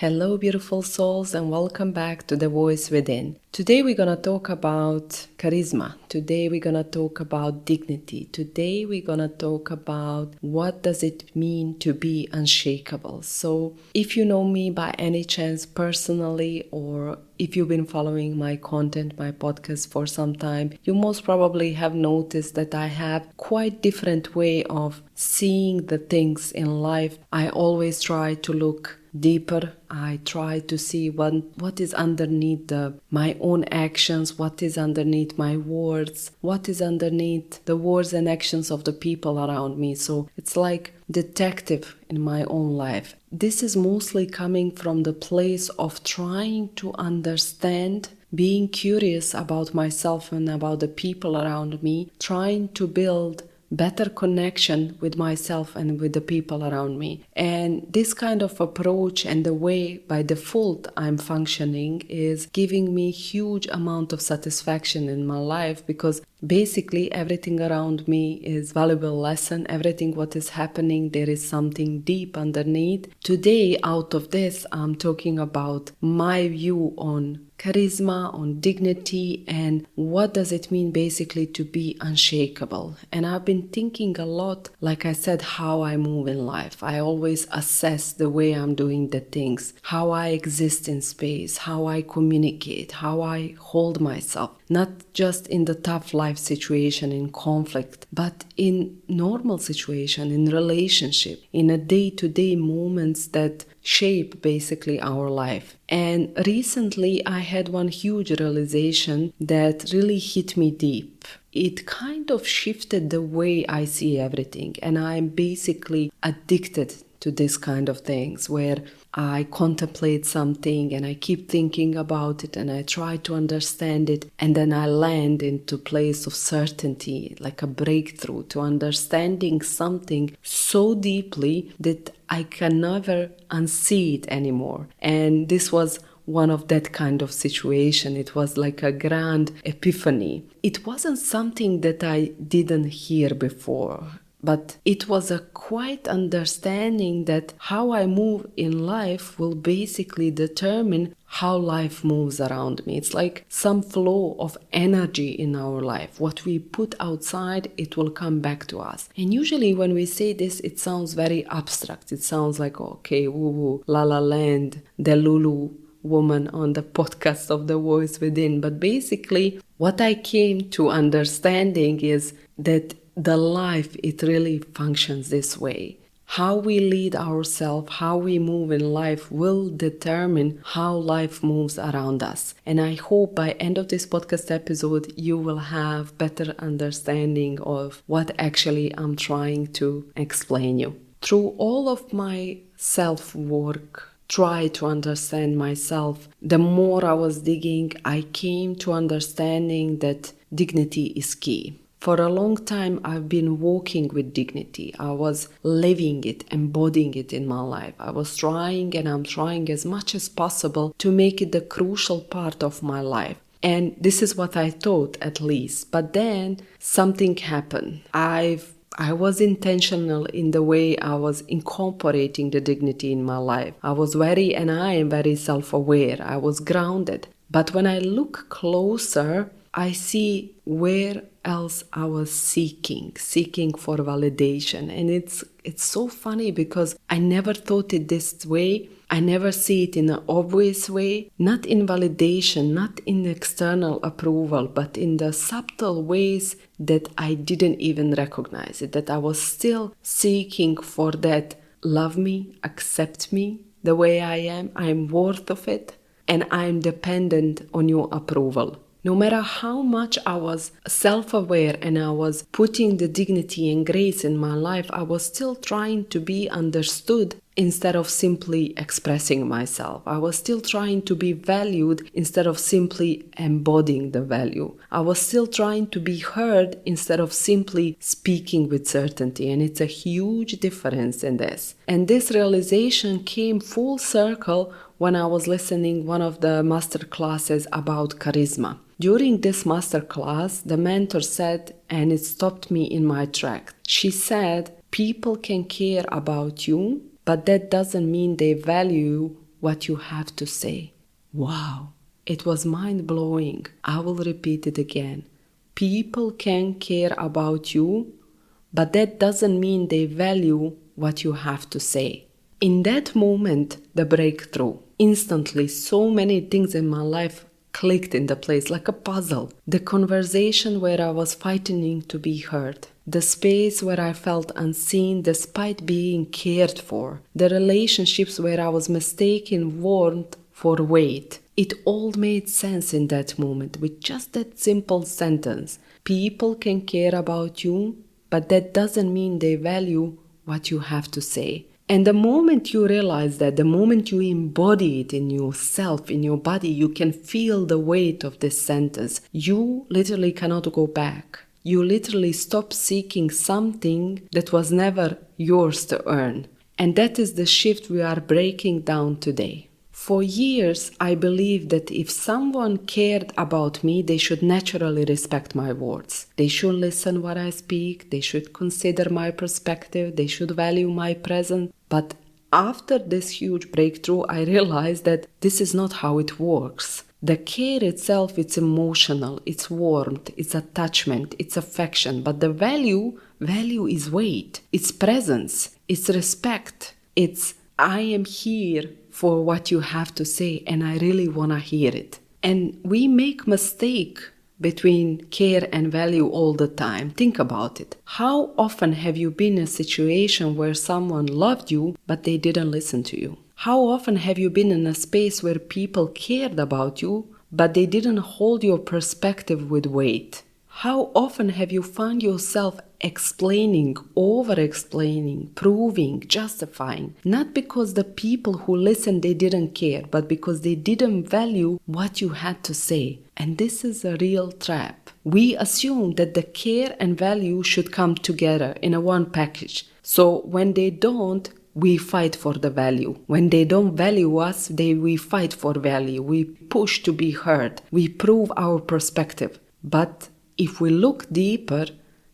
Hello, beautiful souls, and welcome back to The Voice Within. Today we're going to talk about charisma. Today we're going to talk about dignity. Today we're going to talk about what does it mean to be unshakable. So if you know me by any chance personally, or if you've been following my content, my podcast for some time, you most probably have noticed that I have quite different way of seeing the things in life. I always try to look deeper. I try to see what is underneath my own actions, what is underneath my words, what is underneath the words and actions of the people around me. So it's like detective in my own life. This is mostly coming from the place of trying to understand, being curious about myself and about the people around me, trying to build better connection with myself and with the people around me. And this kind of approach and the way by default I'm functioning is giving me huge amount of satisfaction in my life, because basically everything around me is valuable lesson. Everything what is happening, there is something deep underneath. Today, out of this, I'm talking about my view on charisma, on dignity, and what does it mean basically to be unshakable. And I've been thinking a lot, like I said, how I move in life. I always assess the way I'm doing the things, how I exist in space, how I communicate, how I hold myself, not just in the tough life situation, in conflict, but in normal situation, in relationship, in a day-to-day moments that shape basically our life. And recently I had one huge realization that really hit me deep. It kind of shifted the way I see everything, and I'm basically addicted to this kind of things where I contemplate something and I keep thinking about it and I try to understand it, and then I land into place of certainty, like a breakthrough to understanding something so deeply that I can never unsee it anymore. And this was one of that kind of situation. It was like a grand epiphany. It wasn't something that I didn't hear before, but it was a quiet understanding that how I move in life will basically determine how life moves around me. It's like some flow of energy in our life. What we put outside, it will come back to us. And usually when we say this, it sounds very abstract. It sounds like, okay, woo-woo, la la land, Delulu woman on the podcast of The Voice Within. But basically, what I came to understanding is that the life, it really functions this way. How we lead ourselves, how we move in life will determine how life moves around us. And I hope by end of this podcast episode, you will have better understanding of what actually I'm trying to explain you. Through all of my self-work, try to understand myself, the more I was digging, I came to understanding that dignity is key. For a long time, I've been walking with dignity. I was living it, embodying it in my life. I was trying, and I'm trying as much as possible to make it the crucial part of my life. And this is what I thought, at least. But then something happened. I was intentional in the way I was incorporating the dignity in my life. I am very self-aware. I was grounded. But when I look closer, I see where else I was seeking for validation. And it's so funny because I never thought it this way. I never see it in an obvious way, not in validation, not in external approval, but in the subtle ways that I didn't even recognize it, that I was still seeking for that love me, accept me the way I am, I'm worth of it, and I'm dependent on your approval. No matter how much I was self-aware and I was putting the dignity and grace in my life, I was still trying to be understood instead of simply expressing myself. I was still trying to be valued instead of simply embodying the value. I was still trying to be heard instead of simply speaking with certainty. And it's a huge difference in this. And this realization came full circle when I was listening one of the master classes about charisma. During this master class, the mentor said, and it stopped me in my track. She said, people can care about you, but that doesn't mean they value what you have to say. Wow, it was mind-blowing. I will repeat it again. People can care about you, but that doesn't mean they value what you have to say. In that moment, the breakthrough, instantly so many things in my life clicked into place like a puzzle. The conversation where I was fighting to be heard. The space where I felt unseen despite being cared for. The relationships where I was mistaking warmth for weight. It all made sense in that moment with just that simple sentence. People can care about you, but that doesn't mean they value what you have to say. And the moment you realize that, the moment you embody it in yourself, in your body, you can feel the weight of this sentence. You literally cannot go back. You literally stop seeking something that was never yours to earn. And that is the shift we are breaking down today. For years, I believed that if someone cared about me, they should naturally respect my words. They should listen what I speak. They should consider my perspective. They should value my presence. But after this huge breakthrough, I realized that this is not how it works. The care itself, it's emotional, it's warmth, it's attachment, it's affection. But the value is weight, it's presence, it's respect, it's I am here for what you have to say and I really want to hear it. And we make mistake between care and value all the time. Think about it. How often have you been in a situation where someone loved you but they didn't listen to you? How often have you been in a space where people cared about you but they didn't hold your perspective with weight? How often have you found yourself explaining, over-explaining, proving, justifying? Not because the people who listened, they didn't care, but because they didn't value what you had to say. And this is a real trap. We assume that the care and value should come together in a one package. So when they don't, we fight for the value. When they don't value us, we fight for value. We push to be heard. We prove our perspective. But if we look deeper,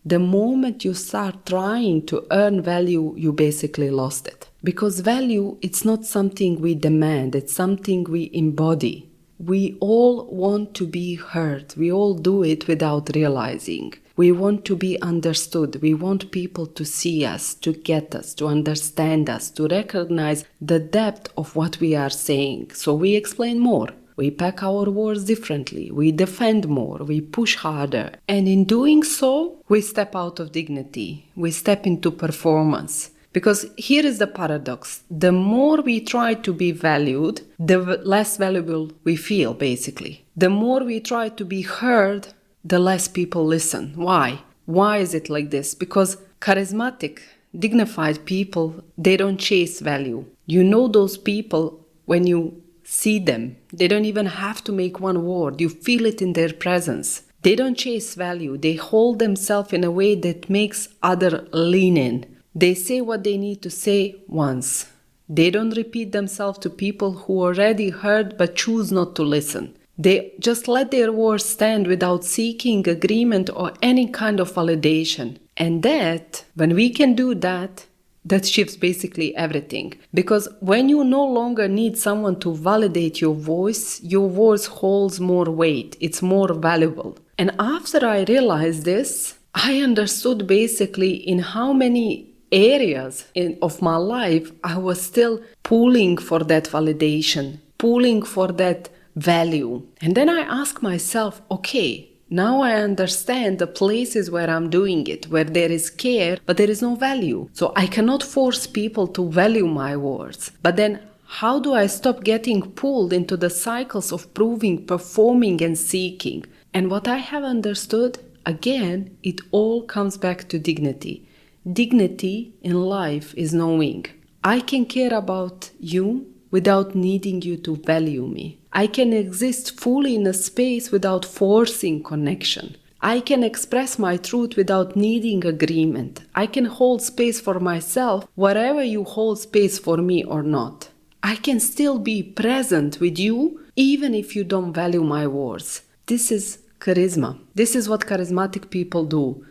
the moment you start trying to earn value, you basically lost it. Because value, it's not something we demand, it's something we embody. We all want to be heard. We all do it without realizing. We want to be understood. We want people to see us, to get us, to understand us, to recognize the depth of what we are saying. So we explain more. We pack our words differently. We defend more. We push harder. And in doing so, we step out of dignity. We step into performance. Because here is the paradox. The more we try to be valued, the less valuable we feel, basically. The more we try to be heard, the less people listen. Why? Why is it like this? Because charismatic, dignified people, they don't chase value. You know those people when you see them. They don't even have to make one word. You feel it in their presence. They don't chase value. They hold themselves in a way that makes others lean in. They say what they need to say once. They don't repeat themselves to people who already heard but choose not to listen. They just let their words stand without seeking agreement or any kind of validation. And that, when we can do that, that shifts basically everything. Because when you no longer need someone to validate your voice holds more weight. It's more valuable. And after I realized this, I understood basically in how many areas of my life I was still pulling for that validation, pulling for that value. And then I asked myself, okay, now I understand the places where I'm doing it, where there is care, but there is no value. So I cannot force people to value my words. But then how do I stop getting pulled into the cycles of proving, performing, and seeking? And what I have understood, again, it all comes back to dignity. Dignity in life is knowing I can care about you without needing you to value me. I can exist fully in a space without forcing connection. I can express my truth without needing agreement. I can hold space for myself wherever you hold space for me or not. I can still be present with you even if you don't value my words. This is charisma. This is what charismatic people do.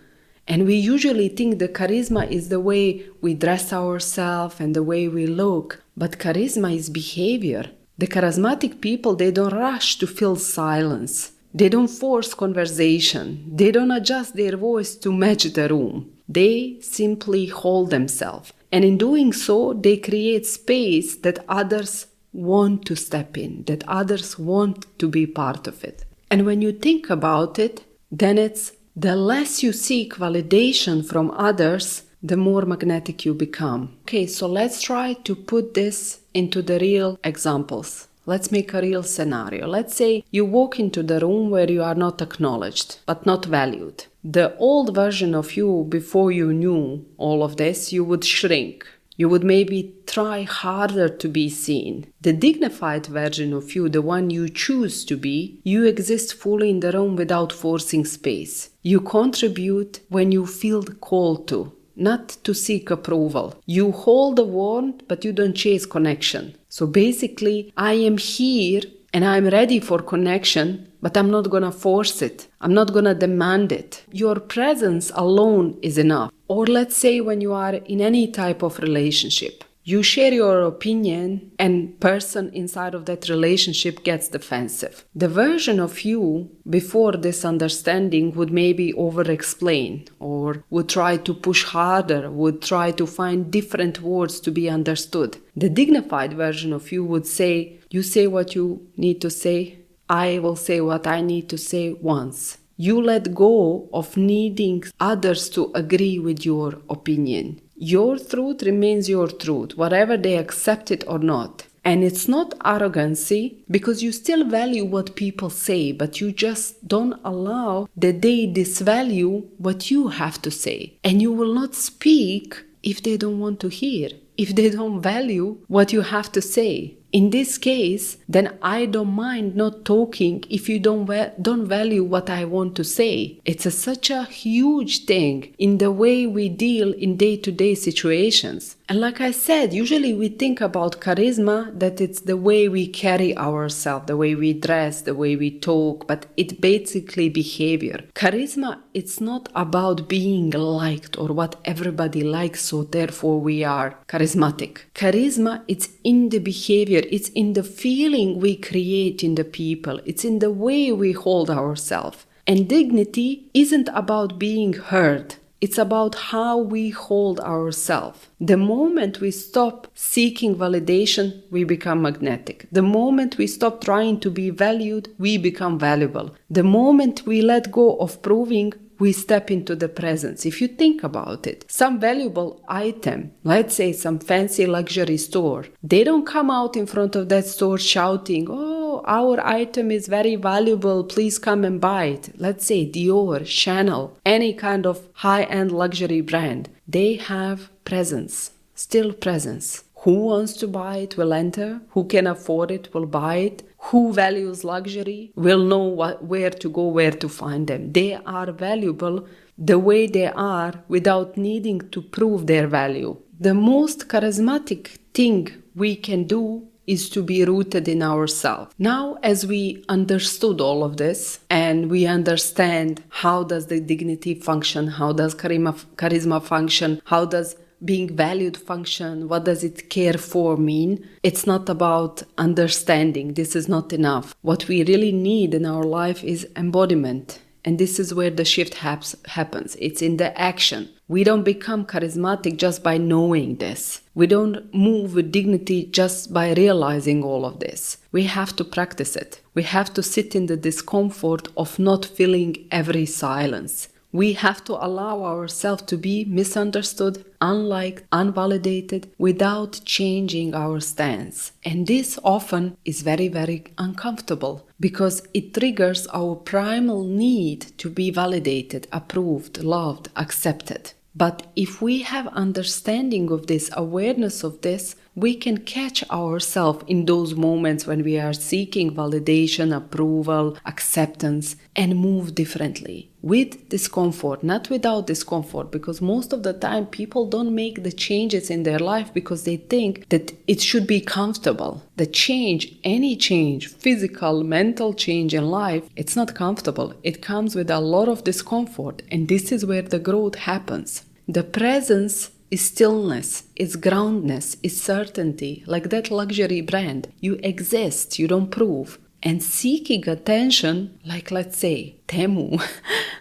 And we usually think the charisma is the way we dress ourselves and the way we look. But charisma is behavior. The charismatic people, they don't rush to fill silence. They don't force conversation. They don't adjust their voice to match the room. They simply hold themselves. And in doing so, they create space that others want to step in, that others want to be part of it. And when you think about it, then it's the less you seek validation from others, the more magnetic you become. Okay, so let's try to put this into the real examples. Let's make a real scenario. Let's say you walk into the room where you are not acknowledged, but not valued. The old version of you, before you knew all of this, you would shrink. You would maybe try harder to be seen. The dignified version of you, the one you choose to be, you exist fully in the room without forcing space. You contribute when you feel called to, not to seek approval. You hold the wand, but you don't chase connection. So basically, I am here and I'm ready for connection, but I'm not gonna force it. I'm not gonna demand it. Your presence alone is enough. Or let's say when you are in any type of relationship, you share your opinion and person inside of that relationship gets defensive. The version of you before this understanding would maybe over-explain or would try to push harder, would try to find different words to be understood. The dignified version of you would say, you say what you need to say, I will say what I need to say once. You let go of needing others to agree with your opinion. Your truth remains your truth, whatever they accept it or not. And it's not arrogancy, because you still value what people say, but you just don't allow that they disvalue what you have to say. And you will not speak if they don't want to hear, if they don't value what you have to say. In this case, then I don't mind not talking if you don't value what I want to say. It's such a huge thing in the way we deal in day-to-day situations. And like I said, usually we think about charisma, that it's the way we carry ourselves, the way we dress, the way we talk, but it's basically behavior. Charisma, it's not about being liked or what everybody likes, so therefore we are charismatic. Charisma, it's in the behavior. It's in the feeling we create in the people. It's in the way we hold ourselves. And dignity isn't about being heard. It's about how we hold ourselves. The moment we stop seeking validation, we become magnetic. The moment we stop trying to be valued, we become valuable. The moment we let go of proving, we step into the presence. If you think about it, some valuable item, let's say some fancy luxury store, they don't come out in front of that store shouting, oh, our item is very valuable, please come and buy it. Let's say Dior, Chanel, any kind of high-end luxury brand. They have presence, still presence. Who wants to buy it will enter. Who can afford it will buy it. Who values luxury will know where to go, where to find them. They are valuable the way they are without needing to prove their value. The most charismatic thing we can do is to be rooted in ourselves. Now, as we understood all of this and we understand how does the dignity function, how does charisma function, how does being valued function, what does it care for mean? It's not about understanding. This is not enough. What we really need in our life is embodiment. And this is where the shift happens. It's in the action. We don't become charismatic just by knowing this. We don't move with dignity just by realizing all of this. We have to practice it. We have to sit in the discomfort of not filling every silence. We have to allow ourselves to be misunderstood, unliked, unvalidated, without changing our stance. And this often is very, very uncomfortable because it triggers our primal need to be validated, approved, loved, accepted. But if we have understanding of this, awareness of this, we can catch ourselves in those moments when we are seeking validation, approval, acceptance, and move differently. With discomfort, not without discomfort, because most of the time people don't make the changes in their life because they think that it should be comfortable. The change, any change, physical, mental change in life, it's not comfortable. It comes with a lot of discomfort, and this is where the growth happens. The presence is stillness, is groundness, is certainty. Like that luxury brand, you exist, you don't prove. And seeking attention, like let's say Temu,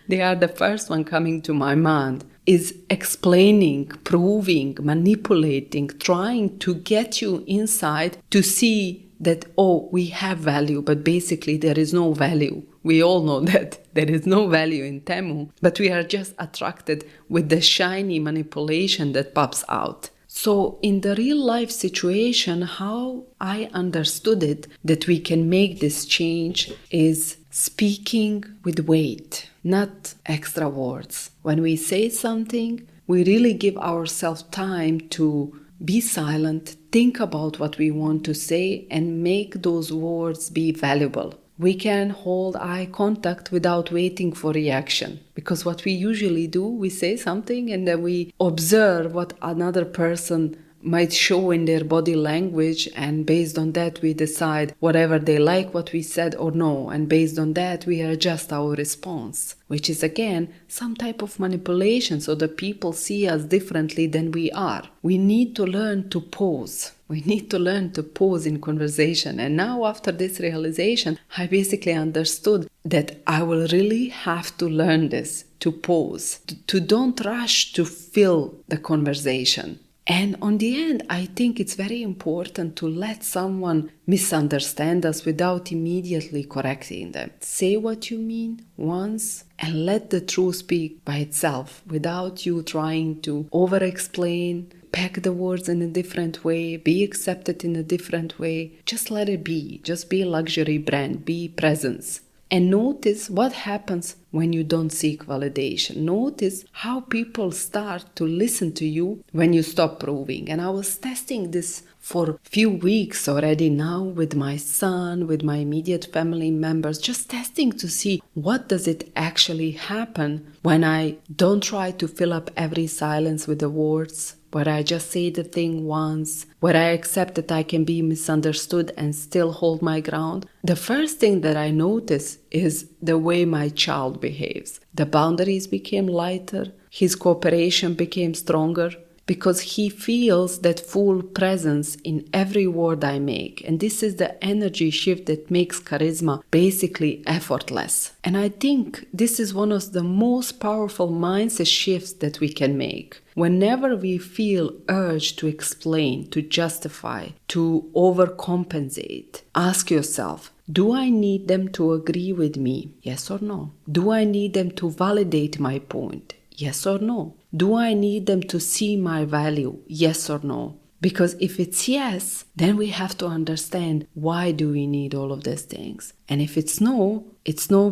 they are the first one coming to my mind, is explaining, proving, manipulating, trying to get you inside to see that, oh, we have value, but basically there is no value. We all know that there is no value in Temu, but we are just attracted with the shiny manipulation that pops out. So in the real life situation, how I understood it, that we can make this change is speaking with weight, not extra words. When we say something, we really give ourselves time to be silent, think about what we want to say, and make those words be valuable. We can hold eye contact without waiting for reaction. Because what we usually do, we say something and then we observe what another person might show in their body language, and based on that we decide whatever they like what we said or no, and based on that we adjust our response, which is again some type of manipulation so that people see us differently than we are. We need to learn to pause. We need to learn to pause in conversation. And now after this realization, I basically understood that I will really have to learn this, to pause, to don't rush to fill the conversation. And on the end, I think it's very important to let someone misunderstand us without immediately correcting them. Say what you mean once and let the truth speak by itself without you trying to over-explain, pack the words in a different way, be accepted in a different way. Just let it be. Just be a luxury brand. Be presence. And notice what happens when you don't seek validation. Notice how people start to listen to you when you stop proving. And I was testing this for a few weeks already now with my son, with my immediate family members, just testing to see what does it actually happen when I don't try to fill up every silence with the words, where I just say the thing once, where I accept that I can be misunderstood and still hold my ground. The first thing that I notice is the way my child behaves. The boundaries became lighter, his cooperation became stronger, because he feels that full presence in every word I make. And this is the energy shift that makes charisma basically effortless. And I think this is one of the most powerful mindset shifts that we can make. Whenever we feel urge to explain, to justify, to overcompensate, ask yourself, do I need them to agree with me? Yes or no? Do I need them to validate my point? Yes or no? Do I need them to see my value? Yes or no? Because if it's yes, then we have to understand why do we need all of these things. And if it's no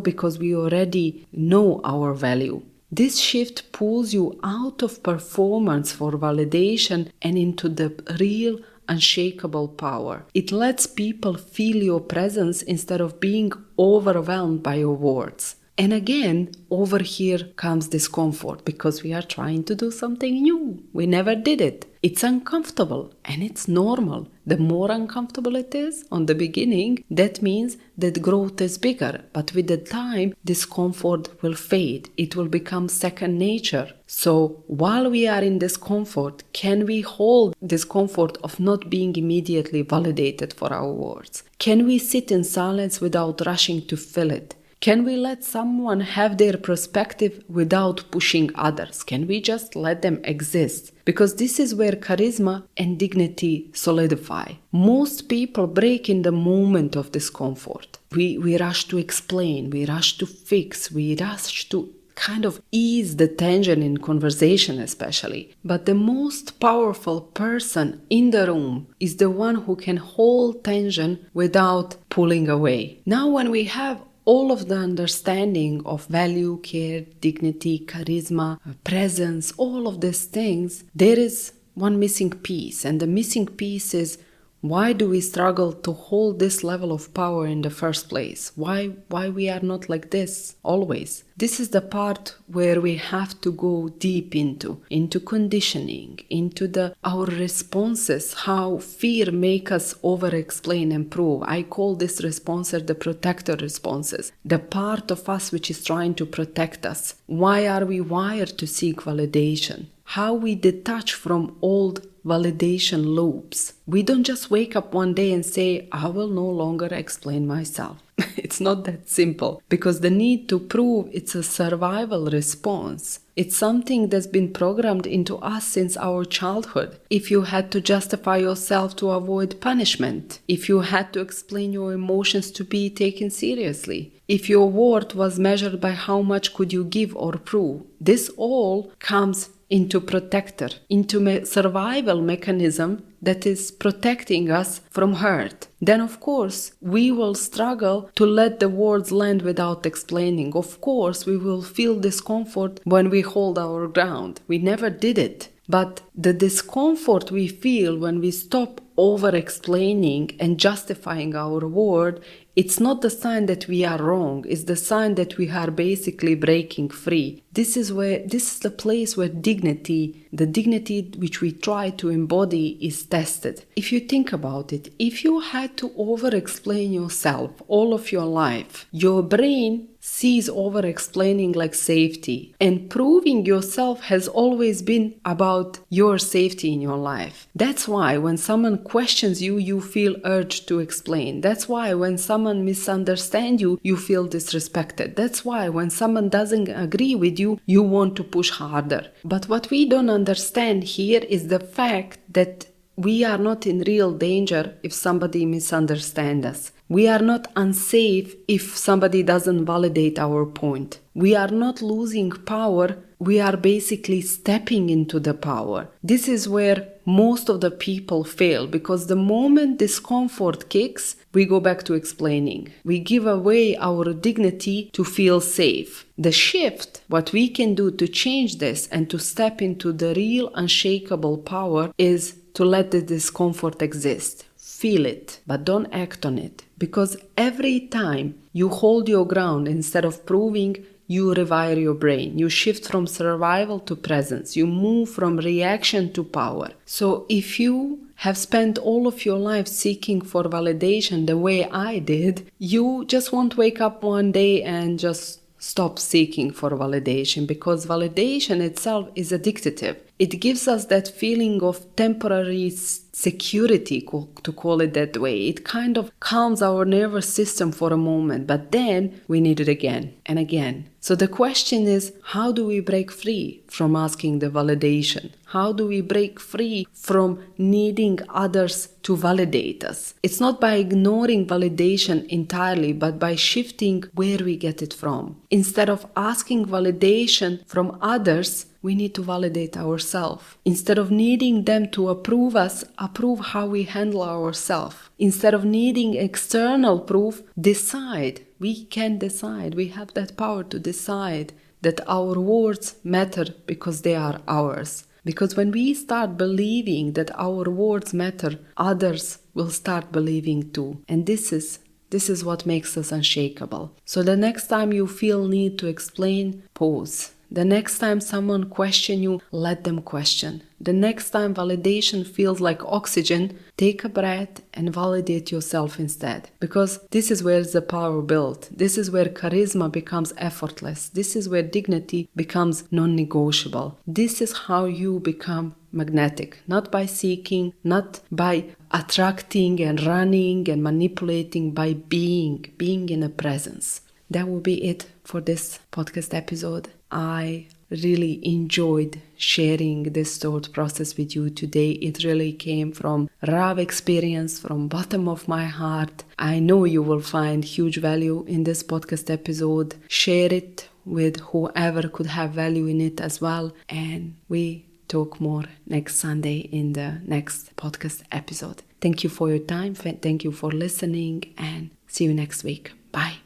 because we already know our value. This shift pulls you out of performance for validation and into the real unshakable power. It lets people feel your presence instead of being overwhelmed by your words. And again, over here comes discomfort because we are trying to do something new. We never did it. It's uncomfortable and it's normal. The more uncomfortable it is on the beginning, that means that growth is bigger. But with the time, discomfort will fade. It will become second nature. So while we are in discomfort, can we hold discomfort of not being immediately validated for our words? Can we sit in silence without rushing to fill it? Can we let someone have their perspective without pushing others? Can we just let them exist? Because this is where charisma and dignity solidify. Most people break in the moment of discomfort. We rush to explain, we rush to fix, we rush to kind of ease the tension in conversation especially. But the most powerful person in the room is the one who can hold tension without pulling away. Now when we have all of the understanding of value, care, dignity, charisma, presence, all of these things, there is one missing piece. And the missing piece is, why do we struggle to hold this level of power in the first place? Why we are not like this always? This is the part where we have to go deep into conditioning, into our responses, how fear make us over-explain and prove. I call this responses the protector responses, the part of us which is trying to protect us. Why are we wired to seek validation? how we detach from old validation loops. We don't just wake up one day and say, I will no longer explain myself. It's not that simple, because the need to prove it's a survival response. It's something that's been programmed into us since our childhood. If you had to justify yourself to avoid punishment, if you had to explain your emotions to be taken seriously, if your worth was measured by how much could you give or prove, this all comes into protector, into survival mechanism that is protecting us from hurt. Then of course we will struggle to let the words land without explaining. Of course we will feel discomfort when we hold our ground. We never did it. But the discomfort we feel when we stop over-explaining and justifying our word, it's not the sign that we are wrong. It's the sign that we are basically breaking free. This is the place where the dignity which we try to embody, is tested. If you think about it, if you had to over-explain yourself all of your life, your brain sees over-explaining like safety, and proving yourself has always been about your safety in your life. That's why when someone questions you, you feel urged to explain. That's why when someone misunderstands you, you feel disrespected. That's why when someone doesn't agree with you, you want to push harder. But what we don't understand here is the fact that we are not in real danger if somebody misunderstands us. We are not unsafe if somebody doesn't validate our point. We are not losing power. We are basically stepping into the power. This is where most of the people fail, because the moment discomfort kicks, we go back to explaining. We give away our dignity to feel safe. The shift, what we can do to change this and to step into the real unshakable power, is to let the discomfort exist. Feel it, but don't act on it. Because every time you hold your ground instead of proving, you rewire your brain. You shift from survival to presence. You move from reaction to power. So if you have spent all of your life seeking for validation the way I did, you just won't wake up one day and just stop seeking for validation, because validation itself is addictive. It gives us that feeling of temporary security, to call it that way. It kind of calms our nervous system for a moment, but then we need it again and again. So the question is, how do we break free from asking the validation? How do we break free from needing others to validate us? It's not by ignoring validation entirely, but by shifting where we get it from. Instead of asking validation from others, we need to validate ourselves. Instead of needing them to approve us, approve how we handle ourselves. Instead of needing external proof, decide. We can decide. We have that power to decide that our words matter because they are ours. Because when we start believing that our words matter, others will start believing too. And this is what makes us unshakable. So the next time you feel need to explain, pause. The next time someone questions you, let them question. The next time validation feels like oxygen, take a breath and validate yourself instead. Because this is where the power built. This is where charisma becomes effortless. This is where dignity becomes non-negotiable. This is how you become magnetic. Not by seeking, not by attracting and running and manipulating, by being in a presence. That will be it for this podcast episode. I really enjoyed sharing this thought process with you today. It really came from raw experience, from bottom of my heart. I know you will find huge value in this podcast episode. Share it with whoever could have value in it as well. And we talk more next Sunday in the next podcast episode. Thank you for your time. Thank you for listening, and see you next week. Bye.